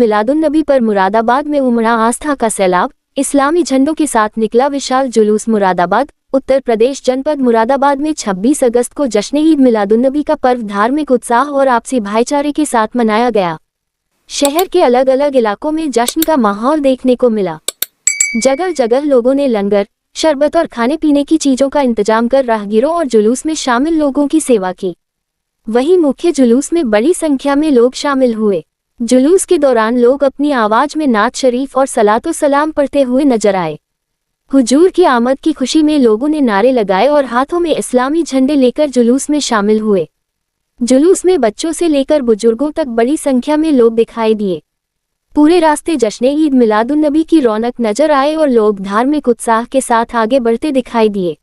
मिलादुन्नबी पर मुरादाबाद में उमड़ा आस्था का सैलाब। इस्लामी झंडों के साथ निकला विशाल जुलूस। मुरादाबाद उत्तर प्रदेश जनपद मुरादाबाद में 26 अगस्त को जश्न ईद मिलादुन्नबी का पर्व धार्मिक उत्साह और आपसी भाईचारे के साथ मनाया गया। शहर के अलग अलग इलाकों में जश्न का माहौल देखने को मिला। जगह जगह लोगों ने लंगर, शरबत और खाने पीने की चीजों का इंतजाम कर राहगीरों और जुलूस में शामिल लोगों की सेवा की। वहीं मुख्य जुलूस में बड़ी संख्या में लोग शामिल हुए। जुलूस के दौरान लोग अपनी आवाज में नात शरीफ और सलातो सलाम पढ़ते हुए नजर आए। हुजूर की आमद की खुशी में लोगों ने नारे लगाए और हाथों में इस्लामी झंडे लेकर जुलूस में शामिल हुए। जुलूस में बच्चों से लेकर बुजुर्गों तक बड़ी संख्या में लोग दिखाई दिए। पूरे रास्ते जश्न ईद मिलादुन्नबी की रौनक नजर आए और लोग धार्मिक उत्साह के साथ आगे बढ़ते दिखाई दिए।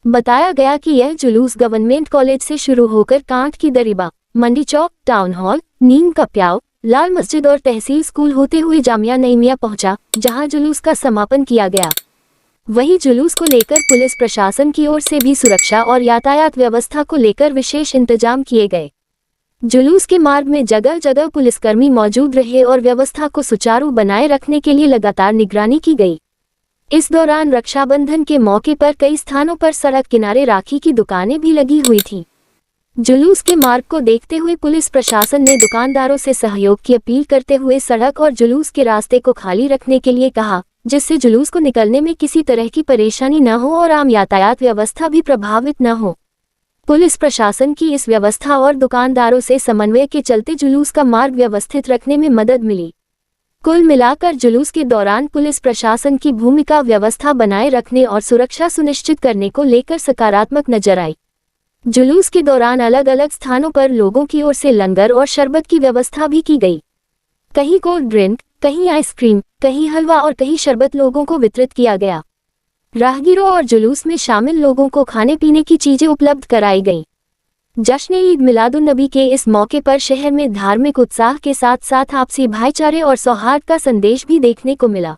बताया गया कि यह जुलूस गवर्नमेंट कॉलेज से शुरू होकर कांट की दरिबा, मंडी चौक, टाउन हॉल, नीम का प्याव, लाल मस्जिद और तहसील स्कूल होते हुए जामिया नईमिया पहुंचा, जहां जुलूस का समापन किया गया। वहीं जुलूस को लेकर पुलिस प्रशासन की ओर से भी सुरक्षा और यातायात व्यवस्था को लेकर विशेष इंतजाम किए गए। जुलूस के मार्ग में जगह जगह पुलिसकर्मी मौजूद रहे और व्यवस्था को सुचारू बनाए रखने के लिए लगातार निगरानी की गई। इस दौरान रक्षाबंधन के मौके पर कई स्थानों पर सड़क किनारे राखी की दुकानें भी लगी हुई थीं। जुलूस के मार्ग को देखते हुए पुलिस प्रशासन ने दुकानदारों से सहयोग की अपील करते हुए सड़क और जुलूस के रास्ते को खाली रखने के लिए कहा, जिससे जुलूस को निकलने में किसी तरह की परेशानी न हो और आम यातायात व्यवस्था भी प्रभावित न हो। पुलिस प्रशासन की इस व्यवस्था और दुकानदारों से समन्वय के चलते जुलूस का मार्ग व्यवस्थित रखने में मदद मिली। कुल मिलाकर जुलूस के दौरान पुलिस प्रशासन की भूमिका व्यवस्था बनाए रखने और सुरक्षा सुनिश्चित करने को लेकर सकारात्मक नजर आई। जुलूस के दौरान अलग अलग स्थानों पर लोगों की ओर से लंगर और शरबत की व्यवस्था भी की गई। कहीं कोल्ड ड्रिंक, कहीं आइसक्रीम, कहीं हलवा और कहीं शरबत लोगों को वितरित किया गया। राहगीरों और जुलूस में शामिल लोगों को खाने पीने की चीजें उपलब्ध कराई गईं। जश्न ईद मिलादुन्नबी के इस मौके पर शहर में धार्मिक उत्साह के साथ साथ आपसी भाईचारे और सौहार्द का संदेश भी देखने को मिला।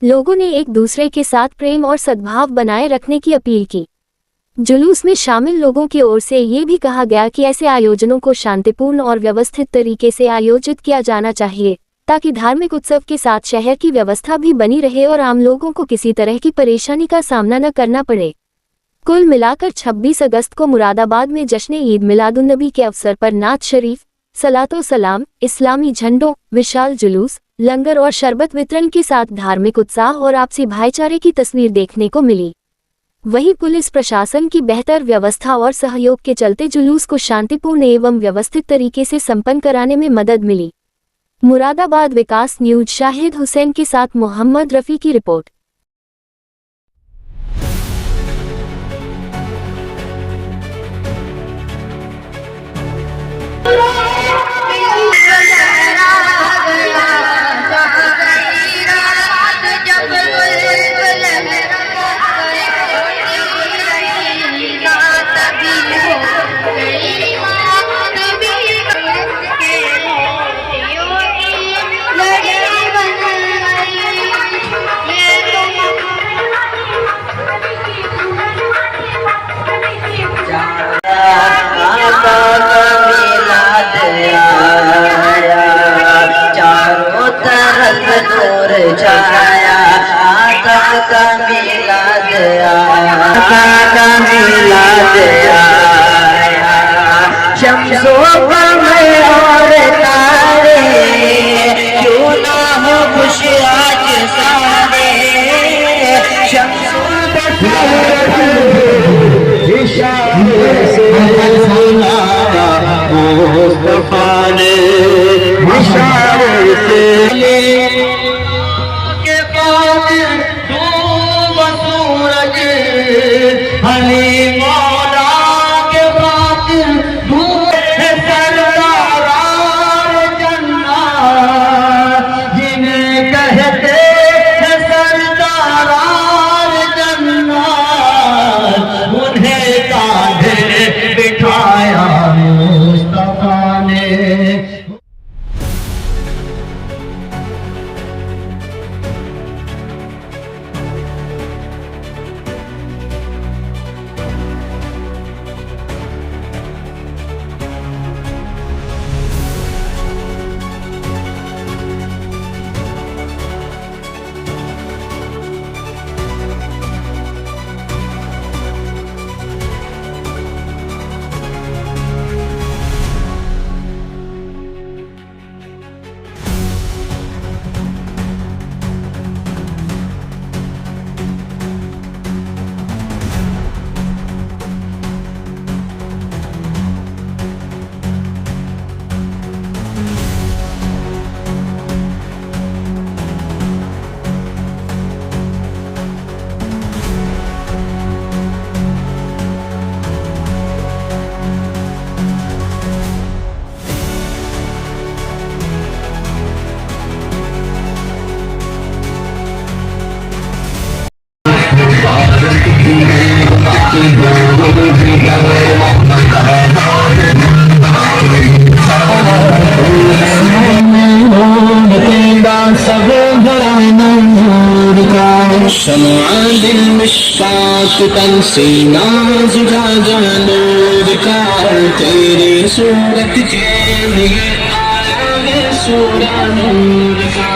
लोगों ने एक दूसरे के साथ प्रेम और सद्भाव बनाए रखने की अपील की। जुलूस में शामिल लोगों की ओर से ये भी कहा गया कि ऐसे आयोजनों को शांतिपूर्ण और व्यवस्थित तरीके से आयोजित किया जाना चाहिए, ताकि धार्मिक उत्सव के साथ शहर की व्यवस्था भी बनी रहे और आम लोगों को किसी तरह की परेशानी का सामना न करना पड़े। कुल मिलाकर 26 अगस्त को मुरादाबाद में जश्न ईद मिलादुन्नबी के अवसर पर नात शरीफ, सलातो सलाम, इस्लामी झंडों, विशाल जुलूस, लंगर और शरबत वितरण के साथ धार्मिक उत्साह और आपसी भाईचारे की तस्वीर देखने को मिली। वहीं पुलिस प्रशासन की बेहतर व्यवस्था और सहयोग के चलते जुलूस को शांतिपूर्ण एवं व्यवस्थित तरीके से संपन्न कराने में मदद मिली। मुरादाबाद विकास न्यूज शाहिद हुसैन के साथ मोहम्मद रफी की रिपोर्ट। चारों तरफ नूर छाया, आका का मिलाद आया, आका मिलाद आया। शम्सो कमर और तारे, क्यों ना हो खुश आज सारे। शम्सो मुस्तफा ने इशारे से के बाद धूप सूरज हली मौला के बाद धूप सरदार जन्नत जिन्हें कहते हैं सरदार जन्नत, उन्हें कांधे बिठाया मुस्तफा ने। शम्आ दिल मिश्कात तन सीना जुझा नूर का तेरी सूरत के लिए आया है सूरा नूर का।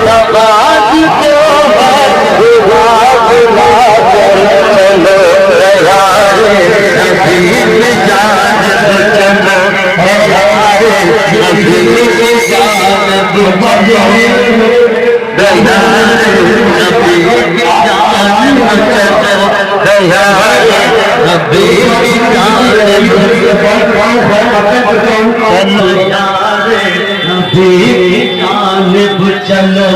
नवाज को बुला बुला कर चलो यारे हबीब जान चलो यारे हबीब जान चलो हबीब जान चलो यारे हबीब जान चलो यारे हबीब जानिब चलो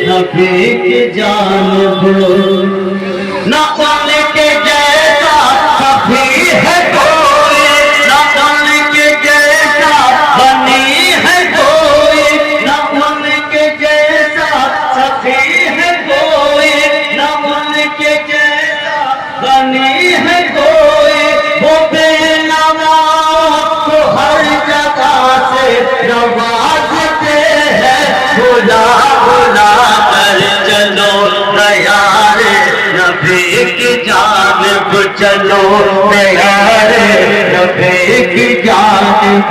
नबी की जानिब न पाने के जैसा कभी है कोई न पाने के जैसा बनी है कोई न पाने के जैसा सफी है कोई न पाने के जैसा बनी है कोई वो बेनवा को हर जगह से नवाजते हैं बुला बुला कर चलो यारे नबी की जानिब चलो यारे नबी की जानिब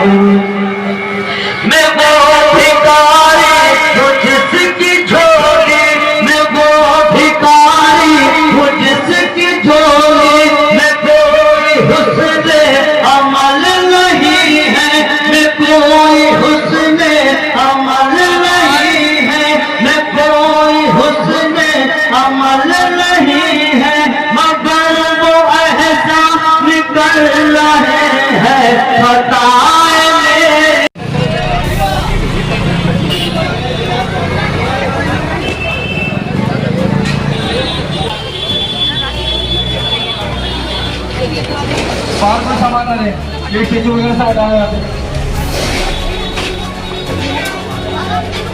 मैं वो भिखारी हूँ जिसकी झोली मैं वो भिखारी हूँ जिसकी झोली मैं कोई हुस्न अमल नहीं है मैं कोई हुस्न अमल नहीं है मैं कोई हुस्न अमल नहीं है मगर वो एहसान निकल रहे हैं बताए मेरे बाहर में सामान आ रहे ये स्टेज वगैरह से हटाया यहाँ पे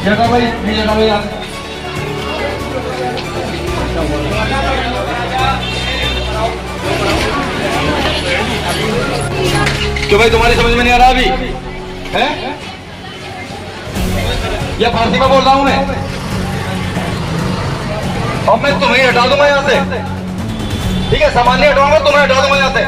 जगह भाई ये जगह भाई यहाँ क्यों भाई तुम्हारी समझ में नहीं आ रहा अभी है या फारसी में बोल रहा हूँ मैं और मैं तुम्हें हटा दूंगा यहाँ से ठीक है सामान नहीं हटाऊंगा तुम्हें हटा दूंगा यहाँ से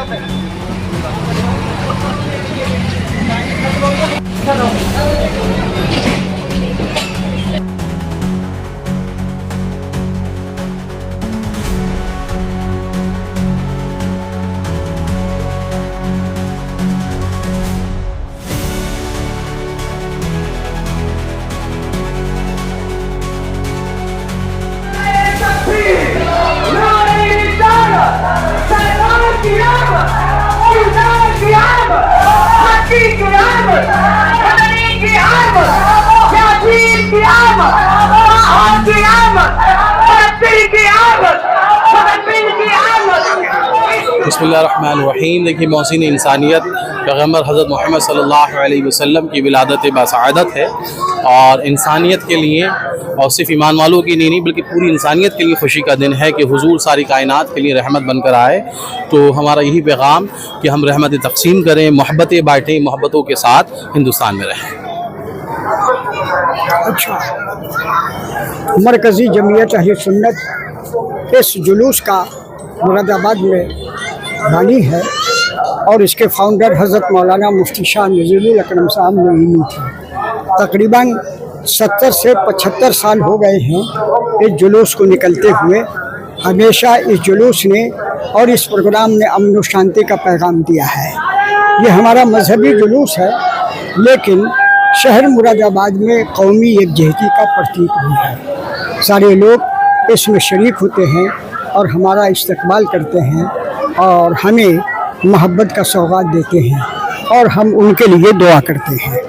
की आमद बिस्मिल्लाहिर्रहमानिर्रहीम। देखिए, मौसीन इंसानियत पैगम्बर हज़रत मोहम्मद सल्लल्लाहु अलैहि वसल्लम की विलादत बासआदत है और इंसानियत के लिए, और सिर्फ ईमान वालों की नहीं बल्कि पूरी इंसानियत के लिए खुशी का दिन है कि हुजूर सारी कायनात के लिए रहमत बनकर आए। तो हमारा यही पैगाम कि हम रहमत तक़सीम करें, मोहब्बतें बाँटें, मोहब्बतों के साथ हिंदुस्तान में रहें। अच्छा, मरकज़ी जमीयत अहले सुन्नत इस जुलूस का मुरादाबाद में बानी है और इसके फाउंडर हज़रत मौलाना मुफ्ती शाह नज़ीरुल अकरम साहब मोइनी थे। तकरीबन 70 से 75 साल हो गए हैं इस जुलूस को निकलते हुए। हमेशा इस जुलूस ने और इस प्रोग्राम ने अमन व शांति का पैगाम दिया है। ये हमारा मजहबी जुलूस है, लेकिन शहर मुरादाबाद में कौमी एकजहती का प्रतीक भी है। सारे लोग इसमें शरीक होते हैं और हमारा इस्तकबाल करते हैं और हमें मोहब्बत का सौगात देते हैं और हम उनके लिए दुआ करते हैं।